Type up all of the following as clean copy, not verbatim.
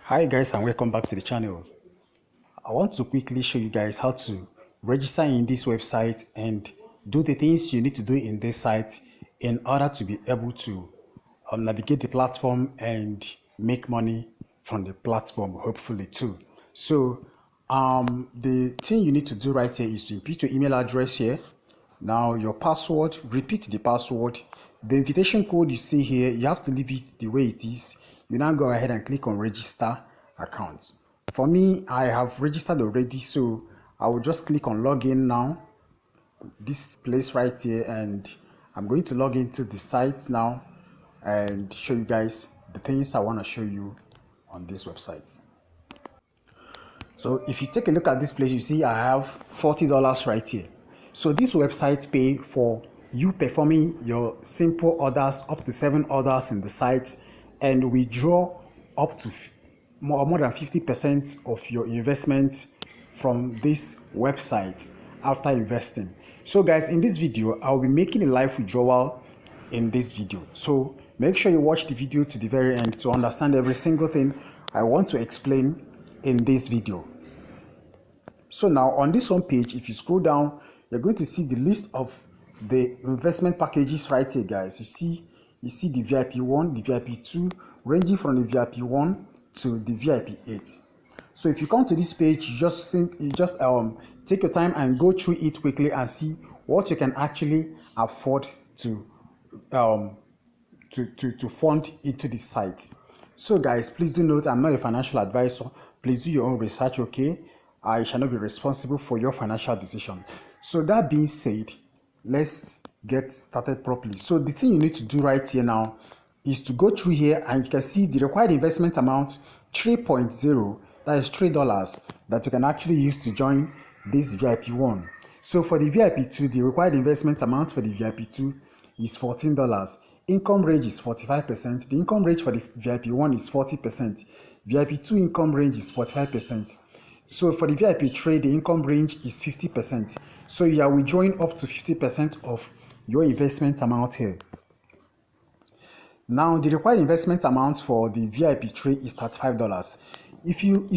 Hi guys, and welcome back to the channel. I want to quickly show you guys how to register in this website and do the things you need to do in this site in order to be able to navigate the platform and make money from the platform, hopefully too. So the thing you need to do right here is to input your email address here. Now your password, repeat the password. The invitation code you see here, you have to leave it the way it is. You now go ahead and click on register account. For me, I have registered already, so I will just click on login now, this place right here, and I'm going to log into the site now and show you guys the things I want to show you on this website. So if you take a look at this place, you see I have $40 right here. So this website pay for you performing your simple orders up to 7 orders in the site and withdraw up to more than 50% of your investment from this website after investing. So guys, in this video I'll be making a live withdrawal in this video, so make sure you watch the video to the very end to understand every single thing I want to explain in this video. So now on this home page, if you scroll down, you're going to see the list of the investment packages right here, guys. You see the VIP 1, the VIP 2, ranging from the VIP 1 to the VIP 8. So if you come to this page, you just take your time and go through it quickly and see what you can actually afford to fund into the site. So guys, please do note I'm not a financial advisor. Please do your own research, okay? I shall not be responsible for your financial decision. So that being said, let's get started properly. So the thing you need to do right here now is to go through here, and you can see the required investment amount 3.0, that is $3 that you can actually use to join this VIP 1. So for the VIP 2, the required investment amount for the VIP 2 is $14. Income range is 45%. The income range for the VIP 1 is 40%. VIP 2 income range is 45%. So for the VIP 3, the income range is 50%. So you are withdrawing up to 50% of your investment amount here. Now the required investment amount for the VIP 3 is $35. If you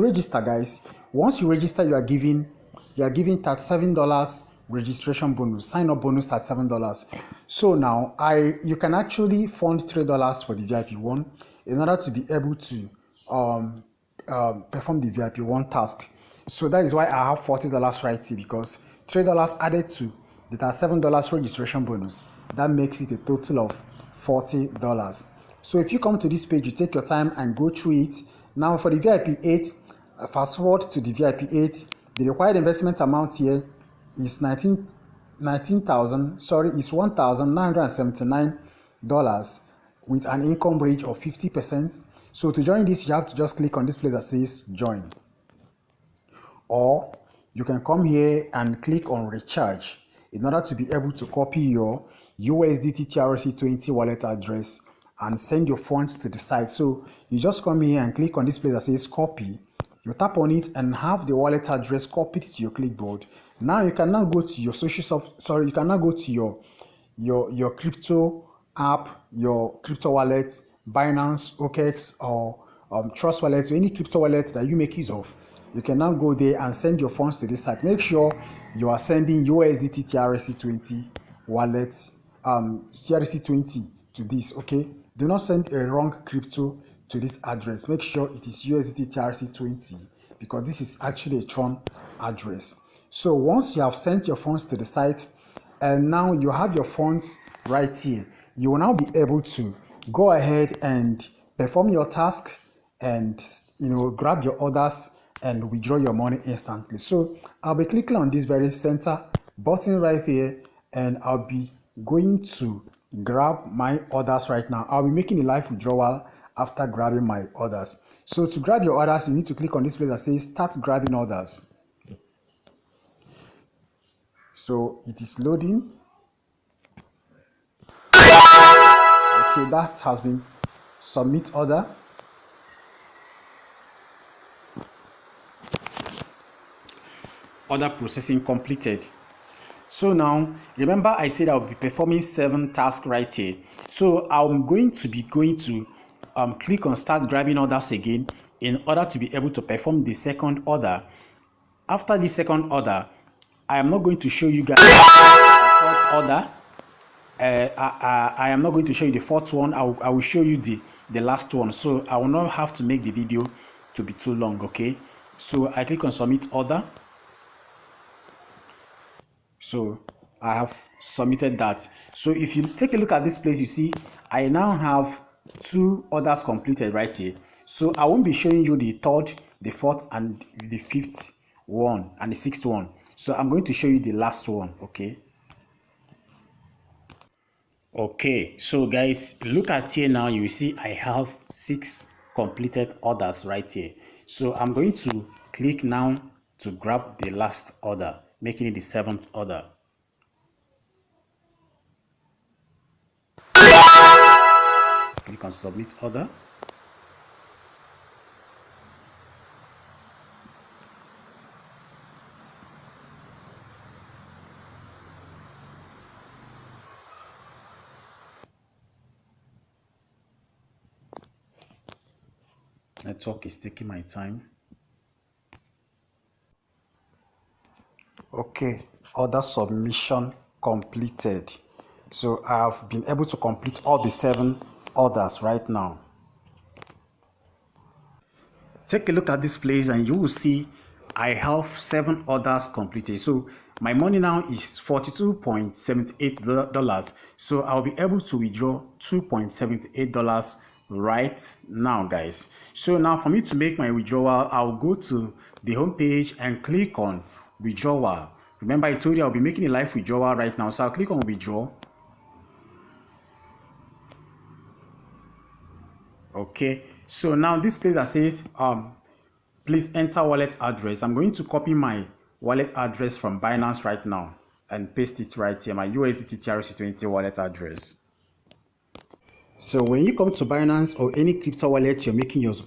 register, guys, once you register, you are given $37 registration bonus, sign up bonus $37. So now you can actually fund $3 for the VIP 1 in order to be able to perform the VIP 1 task. So that is why I have $40 right here, because $3 added to the $37 registration bonus, that makes it a total of $40. So if you come to this page, you take your time and go through it. Now for the VIP 8, fast forward to the VIP 8, the required investment amount here is $1,979 with an income range of 50%. So to join this, you have to just click on this place that says join, or you can come here and click on recharge in order to be able to copy your USDT TRC20 wallet address and send your funds to the site. So you just come here and click on this place that says copy. You tap on it and have the wallet address copied to your clipboard. Now you can now go to your you can now go to your crypto app, your crypto wallet, Binance, OKX, or Trust Wallet, or any crypto wallet that you make use of. You can now go there and send your funds to this site. Make sure you are sending USDT TRC20 wallet, TRC20 to this, okay? Do not send a wrong crypto to this address. Make sure it is USDT TRC20, because this is actually a Tron address. So once you have sent your funds to the site, and now you have your funds right here, you will now be able to go ahead and perform your task and grab your orders and withdraw your money instantly. So I'll be clicking on this very center button right here, and I'll be going to grab my orders right now. I'll be making a live withdrawal after grabbing my orders. So to grab your orders, you need to click on this place that says start grabbing orders. So it is loading. Okay, that has been submit order. Order processing completed. So now, remember I said I'll be performing 7 tasks right here. So I'm going to be going to click on start grabbing orders again in order to be able to perform the second order. After the second order, I am not going to show you guys the third order. I am not going to show you the fourth one. I will show you the last one, so I will not have to make the video to be too long. Okay, so I click on submit order. So I have submitted that. So if you take a look at this place, you see I now have 2 orders completed right here. So I won't be showing you the third, the fourth, and the fifth one and the sixth one. So I'm going to show you the last one. Okay, so guys, look at here now. You will see I have 6 completed orders right here. So I'm going to click now to grab the last order, making it the 7th order. Click on submit order. Network is taking my time. Okay, order submission completed. So I have been able to complete all the 7 orders right now. Take a look at this place and you will see I have 7 orders completed. So my money now is $42.78. So I'll be able to withdraw $2.78 right now, guys. So now for me to make my withdrawal, I'll go to the home page and click on withdrawal. Remember I told you I'll be making a live withdrawal right now, so I'll click on withdraw. Okay, so now this place that says please enter wallet address, I'm going to copy my wallet address from Binance right now and paste it right here, my USDT TRC20 wallet address. So when you come to Binance or any crypto wallet you're making use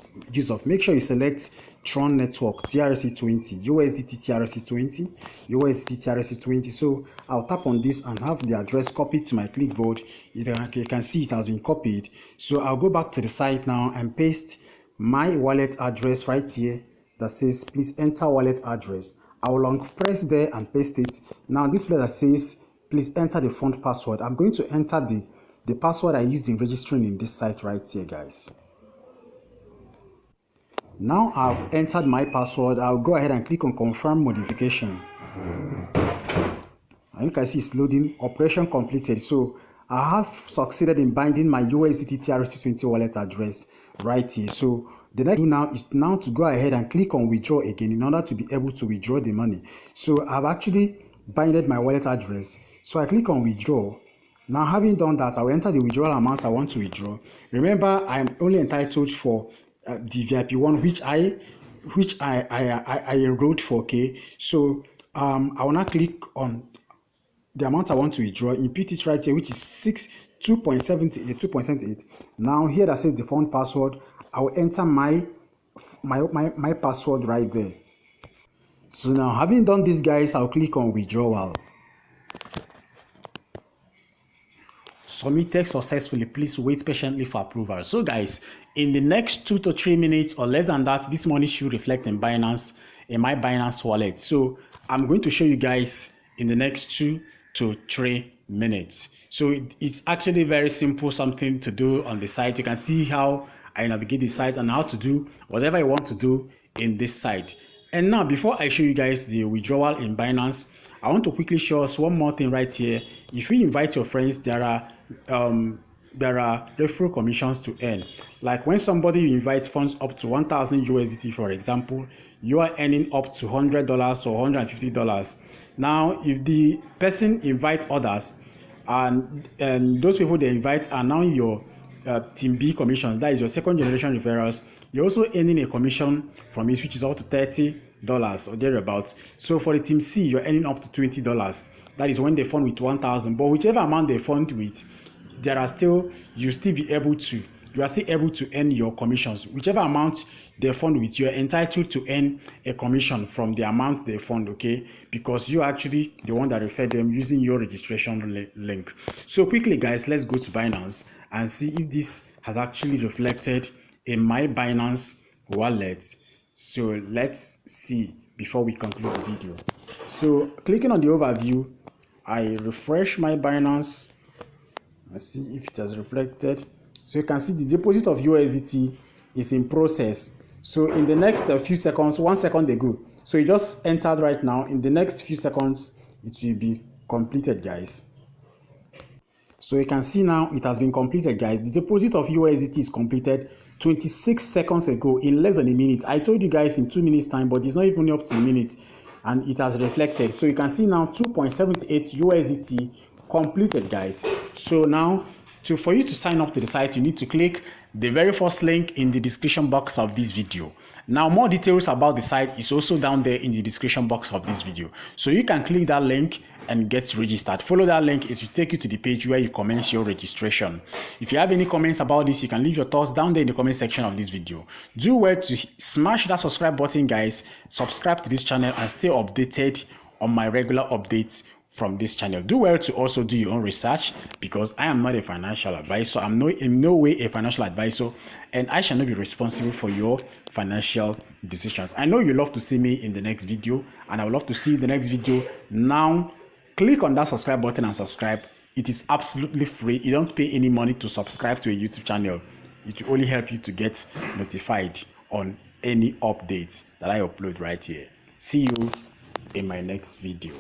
of, make sure you select Tron Network TRC20, USDT TRC20, USDT TRC20. So I'll tap on this and have the address copied to my clipboard. You can see it has been copied. So I'll go back to the site now and paste my wallet address right here that says please enter wallet address. I will long press there and paste it. Now this place that says please enter the fund password, I'm going to enter the password I used in registering in this site right here, guys. Now I've entered my password. I'll go ahead and click on confirm modification. And you can see it's loading. Operation completed. So I have succeeded in binding my USDT TRC20 wallet address right here. So the next thing now is now to go ahead and click on withdraw again in order to be able to withdraw the money. So I've actually binded my wallet address. So I click on withdraw. Now, having done that, I will enter the withdrawal amount I want to withdraw. Remember, I'm only entitled for the VIP one, which I enrolled for. Okay, so I will now click on the amount I want to withdraw. Input it right here, which is 2.78. Now here that says the fund password, I will enter my password right there. So now, having done this, guys, I'll click on withdrawal. Submitted successfully. Please wait patiently for approval. So guys, in the next 2 to 3 minutes or less than that, this money should reflect in Binance, in my Binance wallet. So I'm going to show you guys in the next 2 to 3 minutes. So it's actually very simple, something to do on the site. You can see how I navigate the site and how to do whatever I want to do in this site. And now, before I show you guys the withdrawal in Binance, I want to quickly show us one more thing right here. If you invite your friends, there are referral commissions to earn. Like when somebody invites funds up to 1,000 USDT, for example, you are earning up to $100 or $150. Now, if the person invites others, and those people they invite are now your Team B commission, that is your second generation referrals, you're also earning a commission from it, which is up to $30 or thereabouts. So for the Team C, you're earning up to $20. That is when they fund with 1,000. But whichever amount they fund with, you are still able to earn your commissions. Whichever amount they fund with, you are entitled to earn a commission from the amount they fund, okay? Because you're actually the one that referred them using your registration link. So quickly, guys, let's go to Binance and see if this has actually reflected in my Binance wallet. So let's see before we conclude the video. So clicking on the overview, I refresh my Binance and see if it has reflected. So you can see the deposit of USDT is in process. So in the next few seconds, 1 second ago, so it just entered right now. In the next few seconds, it will be completed, guys. So you can see now it has been completed, guys. The deposit of USDT is completed 26 seconds ago, in less than a minute. I told you guys in 2 minutes time, but it's not even up to a minute, and it has reflected. So you can see now 2.78 USDT completed, guys. So now for you to sign up to the site, you need to click the very first link in the description box of this video. Now more details about the site is also down there in the description box of this video, so you can click that link and get registered. Follow that link, it will take you to the page where you commence your registration. If you have any comments about this, you can leave your thoughts down there in the comment section of this video. Do well to smash that subscribe button, guys. Subscribe to this channel and stay updated on my regular updates from this channel. Do well to also do your own research, because I am not a financial advisor. I'm in no way a financial advisor, and I shall not be responsible for your financial decisions. I know you love to see me in the next video, and I would love to see you in the next video. Now click on that subscribe button and subscribe. It is absolutely free. You don't pay any money to subscribe to a YouTube channel. It will only help you to get notified on any updates that I upload right here. See you in my next video.